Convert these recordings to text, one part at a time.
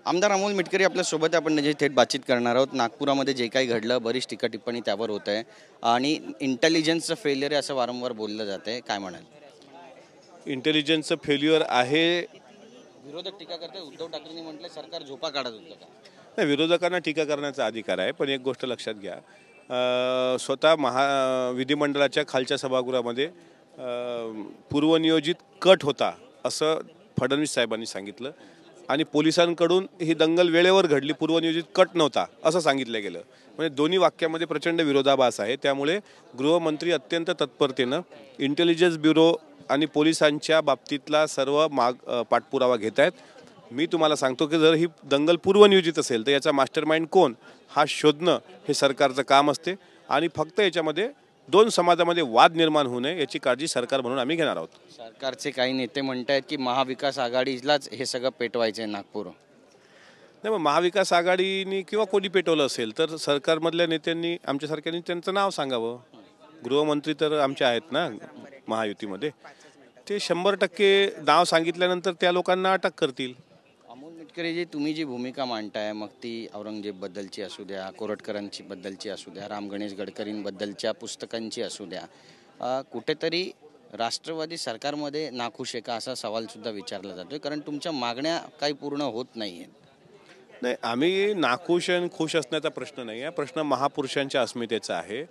आमदार अमोल मिटकरी आपल्यासोबत आहे. आपण थेट बातचीत करणार आहोत. नागपुरामध्ये जे काही घडलं बरीच टीका टिप्पणी त्यावर होत आहे आणि इंटेलिजन्सचं फेलियर आहे असं वारंवार बोललं जात आहे. काय म्हणाल? इंटेलिजन्सचं फेल्युअर आहे. विरोधक टीका करतात. उद्धव ठाकरेंनी म्हटलं सरकार झोपा काढत होतं का? नाही, विरोधकांना टीका करण्याचा अधिकार आहे, पण एक गोष्ट लक्षात घ्या, स्वतः विधिमंडळाच्या खालच्या सभागृहामध्ये पूर्वनियोजित कट होता असं फडणवीस साहेबांनी सांगितलं आणि पोलिसांकडून ही दंगल वेळेवर घडली, पूर्वनियोजित कट नव्हता असं सांगितलं गेलं. म्हणजे दोन्ही वाक्यामध्ये प्रचंड विरोधाभास आहे. त्यामुळे गृहमंत्री अत्यंत तत्परतेनं इंटेलिजन्स ब्युरो आणि पोलिसांच्या बाबतीतला सर्व पाठपुरावा घेत आहेत. मी तुम्हाला सांगतो की जर ही दंगल पूर्वनियोजित असेल तर याचा मास्टरमाइंड कोण हा शोधणं हे सरकारचं काम असते आणि फक्त याच्यामध्ये दोन समाजामध्ये वाद निर्माण होऊ नये याची काळजी सरकार म्हणून आम्ही घेणार आहोत. सरकारचे काही नेते म्हणतात की महाविकास आघाडीलाच हे सगळं पेटवायचं आहे नागपूर. नाही, मग महाविकास आघाडीनी किंवा कोणी पेटवलं असेल तर सरकारमधल्या नेत्यांनी आमच्यासारख्यांनी त्यांचं नाव सांगावं. गृहमंत्री तर आमचे आहेत ना महायुतीमध्ये, ते 100% नाव सांगितल्यानंतर त्या लोकांना अटक करतील. अमोल मिटकरी तुम्ही जी भूमिका मांडताय मग ती औरंगजेबबद्दलची असू द्या, कोरटकरांची बद्दलची असू द्या, राम गणेश गडकरींबद्दलच्या पुस्तकांची असू द्या, कुठेतरी राष्ट्रवादी सरकारमध्ये नाखुश आहे का असा सवाल सुद्धा विचारला जातोय, कारण तुमच्या मागण्या काही पूर्ण होत नाही आहेत. नाही, आम्ही नाखुश आणि खुश असण्याचा प्रश्न नाही आहे, प्रश्न महापुरुषांच्या अस्मितेचा आहे.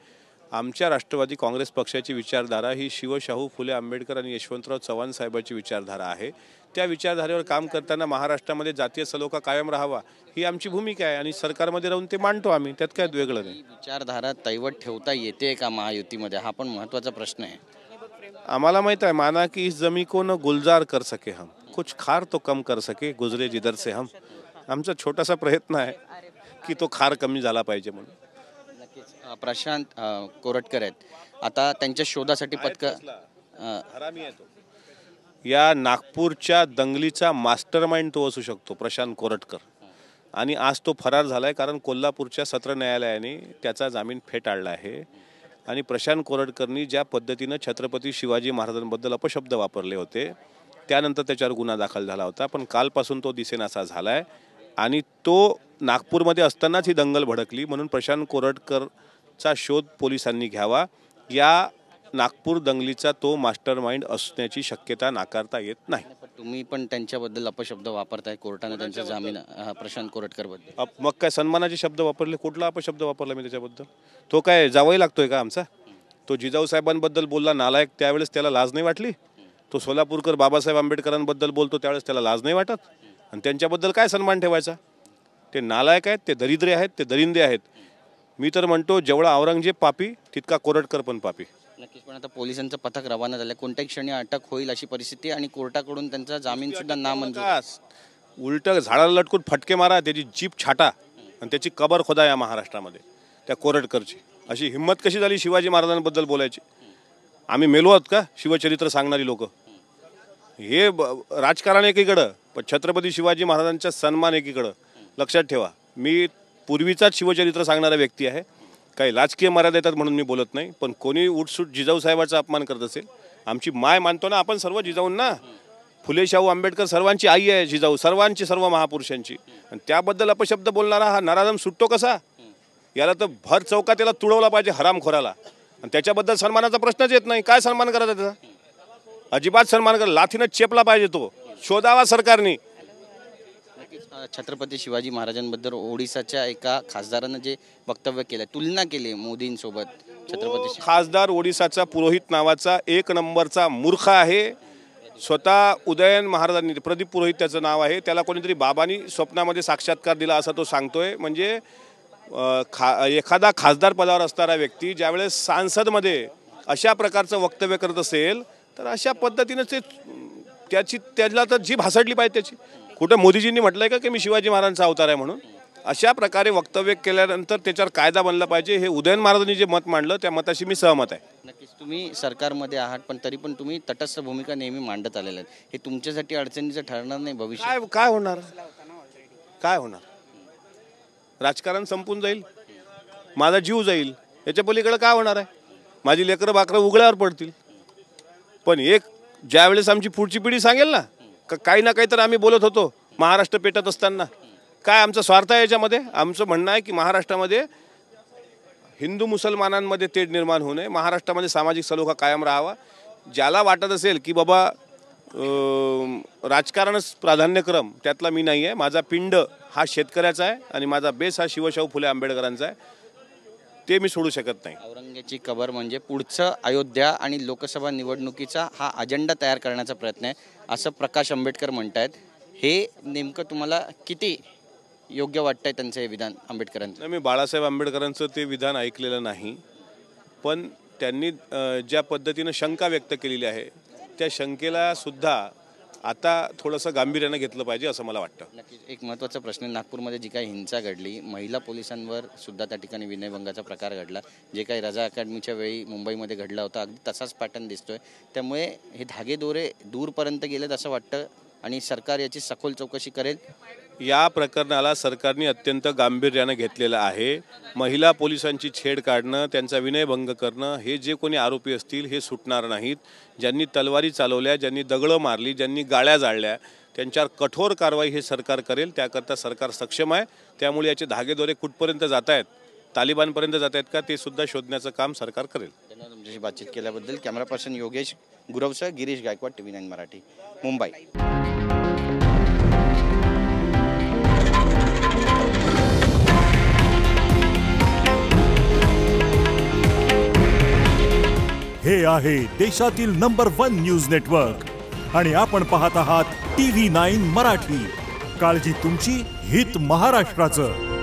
आमच्या राष्ट्रवादी काँग्रेस पक्षाची विचारधारा ही शिवशाहू फुले आंबेडकर आणि यशवंतराव चव्हाण साहेबांची विचारधारा आहे. त्या विचारधारेवर काम करताना महाराष्ट्रामध्ये जातीय सलोखा कायम राहावा ही आमची भूमिका आहे आणि सरकारमध्ये राहून ते मांडतो आम्ही, त्यात काय वेगळं नाही. विचारधारा तैवट ठेवता येते का महायुतीमध्ये, हा पण महत्त्वाचा प्रश्न आहे. आम्हाला माहित आहे, माना की इस जमी को न गुलजार कर सके हम, कुछ खार तो कम कर सके गुजरे जिधर से हम. आमचा छोटासा प्रयत्न आहे की तो खार कमी झाला पाहिजे म्हणून. प्रशांत कोरटकर आहेत, आता त्यांच्या शोधासाठी या नागपूरच्या दंगलीचा मास्टरमाइंड तो असू शकतो प्रशांत कोरटकर, आणि आज तो फरार झालाय कारण कोल्हापूरच्या सत्र न्यायालयाने त्याचा जामीन फेटाळला आहे. आणि प्रशांत कोरटकरनी ज्या पद्धतीनं छत्रपती शिवाजी महाराजांबद्दल अपशब्द वापरले होते त्यानंतर त्याच्यावर गुन्हा दाखल झाला होता, पण कालपासून तो दिसेनासा झालाय आणि तो नागपूरमध्ये असतानाच ही दंगल भडकली. म्हणून प्रशांत कोरटकरचा शोध पोलिसांनी घ्यावा. या नागपूर दंगलीचा तो मास्टरमाइंड असण्याची शक्यता नाकारता येत नाही. तुम्ही पण त्यांच्याबद्दल अपशब्द वापरताय, कोर्टाने त्यांचा जामीन प्रशांत कोरटकर बद्दल मग काय सन्मानाचे शब्द वापरले? कुठला अपशब्द वापरला मी त्याच्याबद्दल? तो काय जावई लागतोय का आमचा? तो जिजाऊ साहेबांबद्दल बोलला नालायक, त्यावेळेस त्याला लाज नाही वाटली? तो सोलापूरकर बाबासाहेब आंबेडकरांबद्दल बोलतो त्यावेळेस त्याला लाज नाही वाटत? आणि त्यांच्याबद्दल काय सन्मान ठेवायचा? ते नालायक आहेत, ते दरिद्रे आहेत, ते दरिंदे आहेत. मी तर म्हणतो जेवढा औरंगजेब पापी तितका कोरटकर पण पापी. नक्कीच, पण आता पोलिसांचं पथक रवाना झालं, कोणत्याही क्षणी अटक होईल अशी परिस्थिती आणि कोर्टाकडून त्यांचा जामीन सुद्धा नामंजूर. उलट झाडाला लटकून फटके मारा, त्याची जीप छाटा आणि त्याची कबर खोदा या महाराष्ट्रामध्ये त्या कोरटकरची. अशी हिंमत कशी झाली शिवाजी महाराजांबद्दल बोलायची? आम्ही मेलो आहोत का शिवचरित्र सांगणारी लोक? हे राजकारण एकीकडं, पण छत्रपती शिवाजी महाराजांचा सन्मान एकीकडं. लक्षात ठेवा, मी पूर्वीचाच शिवचरित्र सांगणारा व्यक्ती आहे. काही राजकीय मर्यादा येतात म्हणून मी बोलत नाही, पण कोणी उठसूट जिजाऊ साहेबाचा अपमान करत असेल, आमची माय मानतो ना आपण सर्व जिजाऊंना. फुले शाहू आंबेडकर सर्वांची आई आहे जिजाऊ, सर्वांची, सर्व महापुरुषांची. आणि त्याबद्दल अपशब्द बोलणारा हा नराधम सुटतो कसा? याला तर भर चौकात त्याला तुडवला पाहिजे हरामखोराला. आणि त्याच्याबद्दल सन्मानाचा प्रश्नच येत नाही. काय सन्मान करायचा त्याचा? अजिबात सन्मान करा, लाथीनं चेपला पाहिजे तो. शोधावा सरकारने. छत्रपती शिवाजी महाराजांबद्दल ओडिसाच्या एका खासदारानं जे वक्तव्य केलं, तुलना केली मोदींसोबत, छत्रपती खासदार ओडिसाचा पुरोहित नावाचा एक नंबरचा मूर्ख आहे. स्वतः उदयन महाराजांनी, प्रदीप पुरोहित त्याचं नाव आहे, त्याला कोणीतरी बाबांनी स्वप्नामध्ये साक्षात्कार दिला असा तो सांगतोय. म्हणजे एखादा खासदार पदावर असणारा व्यक्ती ज्यावेळेस सांसदमध्ये अशा प्रकारचं वक्तव्य करत असेल तर अशा पद्धतीनं त्याला तर जीभ हसडली पाहिजे त्याची. कुठं मोदीजींनी म्हटलंय का की मी शिवाजी महाराजांचा अवतार आहे म्हणून? अशा प्रकारे वक्तव्य केल्यानंतर त्याच्यावर कायदा बनला पाहिजे. हे उदयन महाराजांनी जे मत मांडलं त्या मताशी मी सहमत आहे. नक्कीच, तुम्ही सरकारमध्ये आहात पण तरी पण तुम्ही तटस्थ भूमिका नेहमी मांडत आलेल्या आहेत. हे तुमच्यासाठी अडचणीचं ठरणार नाही भविष्यात? काय होणार? काय होणार? राजकारण संपून जाईल, माझा जीव जाईल, याच्या पलीकडे काय होणार आहे? माझी लेकरं बाकरं उघड्यावर पडतील. पण एक ज्यावेळेस आमची पुढची पिढी सांगेल ना काही ना काही तर आम्ही बोलत होतो महाराष्ट्र पेटत असताना, काय आमचा स्वार्थ आहे याच्यामध्ये? आमचं म्हणणं आहे की महाराष्ट्रामध्ये हिंदू मुसलमानांमध्ये तेढ निर्माण होऊ नये, महाराष्ट्रामध्ये सामाजिक सलोखा कायम राहावा. ज्याला वाटत असेल की बाबा राजकारणच प्राधान्यक्रम, त्यातला मी नाही आहे. माझा पिंड हा शेतकऱ्याचा आहे आणि माझा बेस हा शिवशाहू फुले आंबेडकरांचा आहे, ते मी सोडू शकत नाही. औरंगजेबाची कबर म्हणजे पुढचं अयोध्या आणि लोकसभा निवडणुकीचा हा अजेंडा तयार करण्याचा प्रयत्न आहे असं प्रकाश आंबेडकर म्हणतायत. हे नेमकं तुम्हाला किती योग्य वाटतंय त्यांचं हे विधान आंबेडकरांचं? मी बाळासाहेब आंबेडकरांचं ते विधान ऐकलेलं नाही, पण त्यांनी ज्या पद्धतीनं शंका व्यक्त केलेली आहे त्या शंकेला सुद्धा आता थोडंसं गांभीर्यानं घेतलं पाहिजे असं मला वाटतं. नक्कीच एक महत्त्वाचा प्रश्न, नागपूरमध्ये जी काही हिंसा घडली, महिला पोलिसांवर सुद्धा त्या ठिकाणी विनयभंगाचा प्रकार घडला, जे काही रजा अकॅडमीच्या वेळी मुंबईमध्ये घडला होता अगदी तसाच पॅटर्न दिसतोय. त्यामुळे हे धागेदोरे दूरपर्यंत गेलेत असं वाटतं आणि सरकार याची सखोल चौकशी करेल. या प्रकरणाला सरकारने अत्यंत गांभीर्यानं घेतलेलं आहे. महिला पोलिसांची छेड काढणं, त्यांचा विनयभंग करणं, हे जे कोणी आरोपी असतील हे सुटणार नाहीत. ज्यांनी तलवारी चालवल्या, ज्यांनी दगडं मारली, ज्यांनी गाळ्या जाळल्या, त्यांच्यावर कठोर कारवाई हे सरकार करेल. त्याकरता सरकार सक्षम आहे. त्यामुळे याचे धागेदोरे कुठपर्यंत जात आहेत, तालिबानपर्यंत जात आहेत का, ते सुद्धा शोधण्याचं काम सरकार करेल. धन्यवाद तुमच्याशी बातचीत केल्याबद्दल. कॅमेरा पर्सन योगेश गुरवसह गिरीश गायकवाड, TV9 मराठी, मुंबई. हे आहे देशातील नंबर 1 न्यूज नेटवर्क आणि आपण पाहत आहात TV9 मराठी. काळजी तुमची, हित महाराष्ट्राचं.